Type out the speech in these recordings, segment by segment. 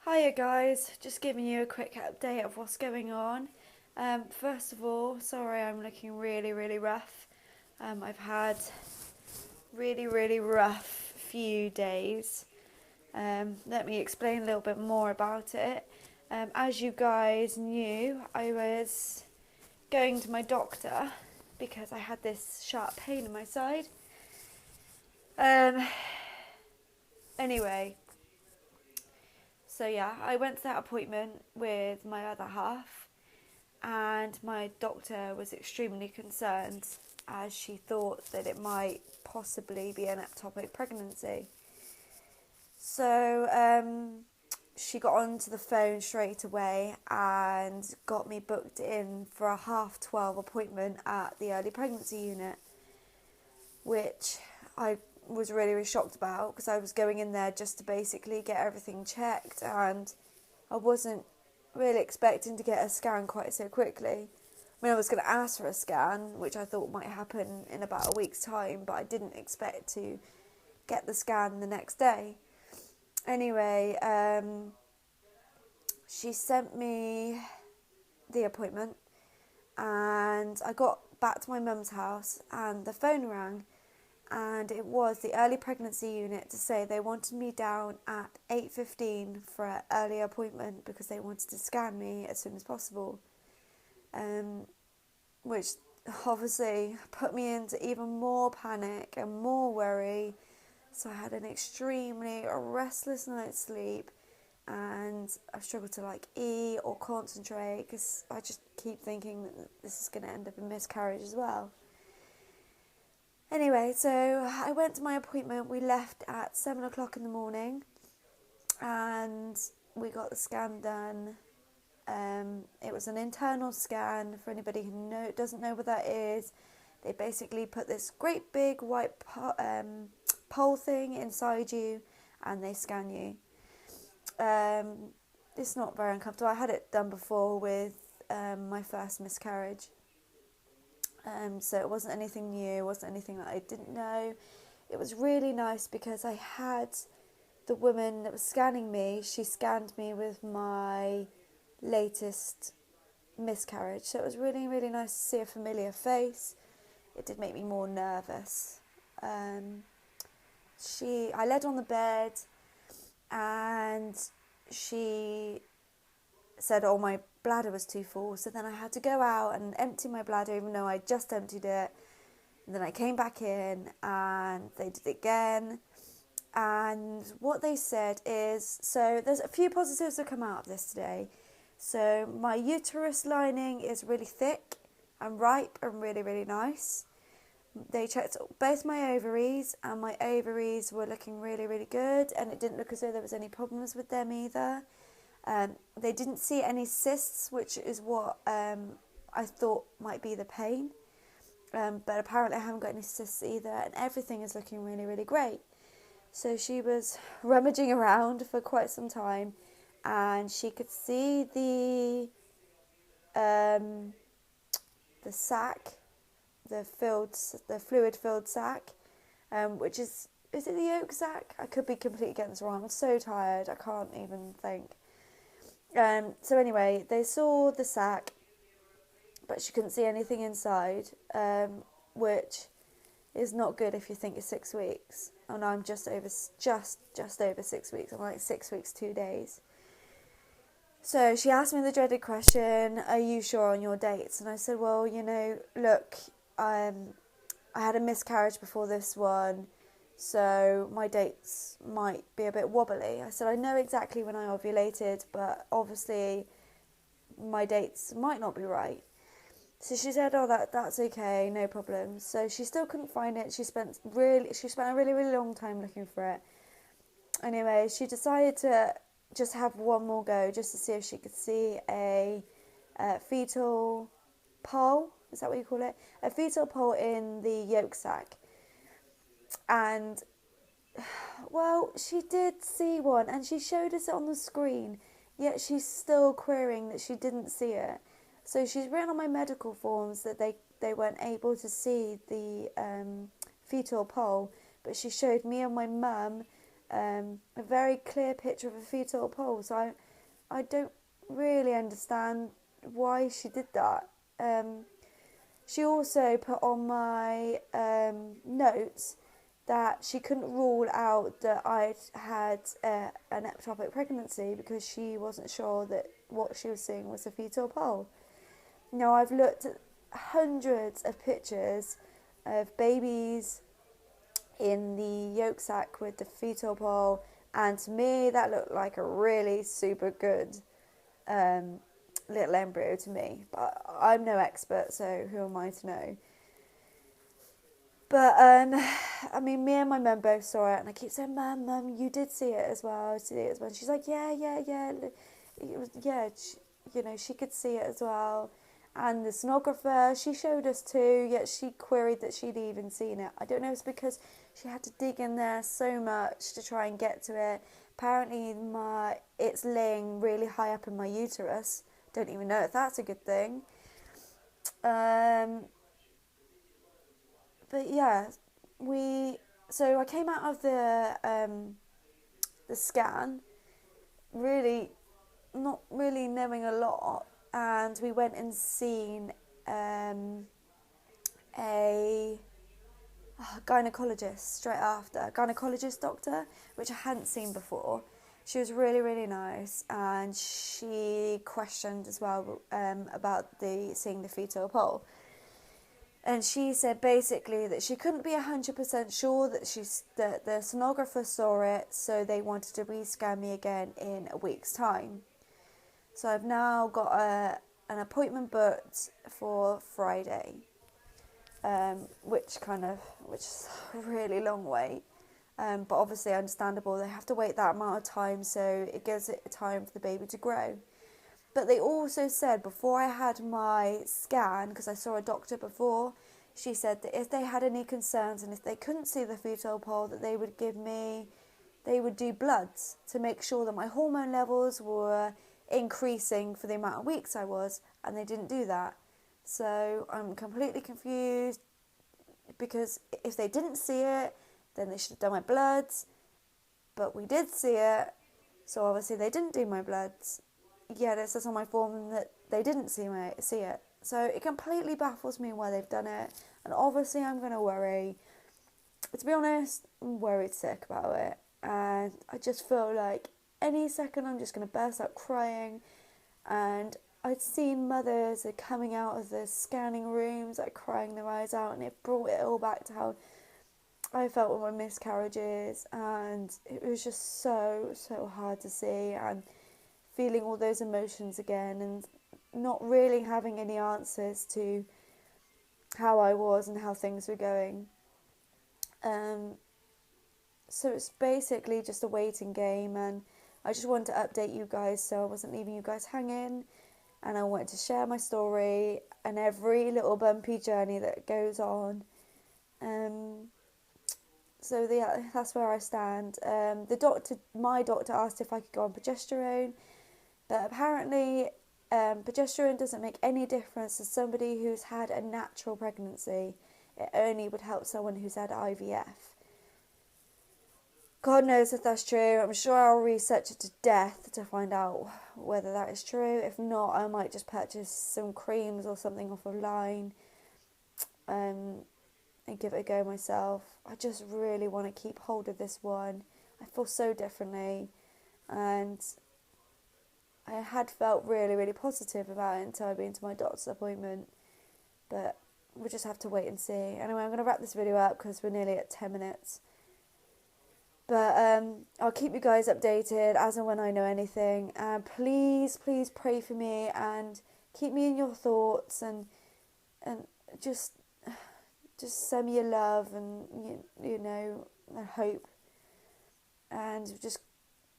Hiya guys, just giving you a quick update of what's going on. First of all, sorry I'm looking really rough. I've had really rough few days. Let me explain a little bit more about it. As you guys knew, I was going to my doctor because I had this sharp pain in my side. Um, anyway, so yeah, I went to that appointment with my other half, and my doctor was extremely concerned as she thought that it might possibly be an ectopic pregnancy. So she got onto the phone straight away and got me booked in for a 12:30 appointment at the early pregnancy unit, which I was really shocked about because I was going in there just to basically get everything checked, and I wasn't really expecting to get a scan quite so quickly. I mean, I was going to ask for a scan, which I thought might happen in about a week's time, but I didn't expect to get the scan the next day. Anyway, she sent me the appointment, and I got back to my mum's house and the phone rang, and it was the early pregnancy unit to say they wanted me down at 8:15 for an early appointment because they wanted to scan me as soon as possible, which obviously put me into even more panic and more worry. So I had an extremely restless night's sleep, and I struggled to eat or concentrate because I just keep thinking that this is going to end up in miscarriage as well. Anyway, so I went to my appointment. We left at 7 o'clock in the morning, and we got the scan done. It was an internal scan. For anybody who doesn't know what that is, they basically put this great big white pole thing inside you, and they scan you. It's not very uncomfortable. I had it done before with my first miscarriage. So it wasn't anything new, it wasn't anything that I didn't know. It was really nice because I had the woman that was scanning me, she scanned me with my latest miscarriage. So it was really nice to see a familiar face. It did make me more nervous. I laid on the bed, and she said, oh, my bladder was too full, so then I had to go out and empty my bladder even though I just emptied it. And then I came back in and they did it again, and what they said is, so there's a few positives that come out of this today. So my uterus lining is really thick and ripe and really nice. They checked both my ovaries, and my ovaries were looking really good, and it didn't look as though there was any problems with them either. They didn't see any cysts, which is what I thought might be the pain. But apparently I haven't got any cysts either, and everything is looking really great. So she was rummaging around for quite some time, and she could see the sac, the fluid-filled sac, which is it the yolk sac? I could be completely getting this wrong. I'm so tired, I can't even think. So anyway, they saw the sac, but she couldn't see anything inside, which is not good if you think you're 6 weeks. And I'm just over 6 weeks. I'm like 6 weeks, 2 days. So she asked me the dreaded question, are you sure on your dates? And I said, well, look, I had a miscarriage before this one, so my dates might be a bit wobbly. I said, I know exactly when I ovulated, but obviously my dates might not be right. So she said, oh, that's okay, no problem. So she still couldn't find it. She spent a really long time looking for it. Anyway, she decided to just have one more go, just to see if she could see a fetal pole. Is that what you call it? A fetal pole in the yolk sac. And, well, she did see one, and she showed us it on the screen, yet she's still querying that she didn't see it. So she's written on my medical forms that they weren't able to see the fetal pole, but she showed me and my mum a very clear picture of a fetal pulse. I don't really understand why she did that. She also put on my notes that she couldn't rule out that I'd had an ectopic pregnancy because she wasn't sure that what she was seeing was a fetal pole. Now, I've looked at hundreds of pictures of babies in the yolk sac with the fetal pole, and to me that looked like a really super good little embryo to me, but I'm no expert, so who am I to know? But I mean, me and my mum both saw it, and I keep saying, Mum, you did see it as well. I see it as well. And she's like, yeah. It was, yeah, she could see it as well. And the sonographer, she showed us too, yet she queried that she'd even seen it. I don't know if it's because she had to dig in there so much to try and get to it. Apparently, it's laying really high up in my uterus. Don't even know if that's a good thing. But yeah, so I came out of the scan, really not really knowing a lot, and we went and seen a gynecologist straight after, a gynecologist doctor, which I hadn't seen before. She was really, really nice, and she questioned as well about seeing the fetal pole. And she said basically that she couldn't be 100% sure that the sonographer saw it, so they wanted to rescan me again in a week's time. So I've now got an appointment booked for Friday, which is a really long wait. But obviously understandable, they have to wait that amount of time, so it gives it time for the baby to grow. But they also said before I had my scan, because I saw a doctor before, she said that if they had any concerns and if they couldn't see the fetal pole, that they would do bloods to make sure that my hormone levels were increasing for the amount of weeks I was, and they didn't do that. So I'm completely confused, because if they didn't see it, then they should have done my bloods, but we did see it, so obviously they didn't do my bloods. Yet it says on my form that they didn't see it. So it completely baffles me why they've done it, and obviously I'm going to worry. To be honest, I'm worried sick about it, and I just feel like any second I'm just going to burst out crying. And I'd seen mothers coming out of the scanning rooms like crying their eyes out, and it brought it all back to how I felt with my miscarriages, and it was just so hard to see, and feeling all those emotions again, and not really having any answers to how I was and how things were going. So it's basically just a waiting game, and I just wanted to update you guys so I wasn't leaving you guys hanging, and I wanted to share my story and every little bumpy journey that goes on. So that's where I stand. My doctor asked if I could go on progesterone, but apparently progesterone doesn't make any difference to somebody who's had a natural pregnancy. It only would help someone who's had IVF. God knows if that's true. I'm sure I'll research it to death to find out whether that is true. If not, I might just purchase some creams or something off of line and give it a go myself. I just really want to keep hold of this one. I feel so differently, and I had felt really, really positive about it until I'd been to my doctor's appointment, but we'll just have to wait and see. Anyway, I'm going to wrap this video up because we're nearly at 10 minutes. But I'll keep you guys updated as and when I know anything. And please pray for me and keep me in your thoughts, and just send me your love and you know, hope. And we've just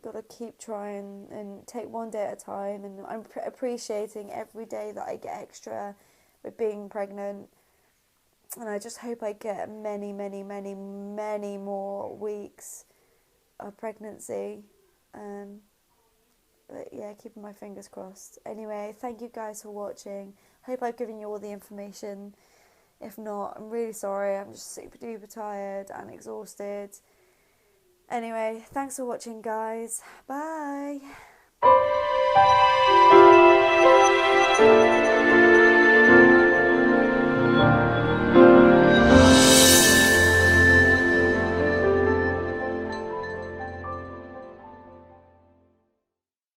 got to keep trying and take one day at a time. And I'm appreciating every day that I get extra with being pregnant. And I just hope I get many more weeks of pregnancy. But yeah, keeping my fingers crossed. Anyway, thank you guys for watching. Hope I've given you all the information. If not, I'm really sorry. I'm just super duper tired and exhausted. Anyway, thanks for watching, guys. Bye.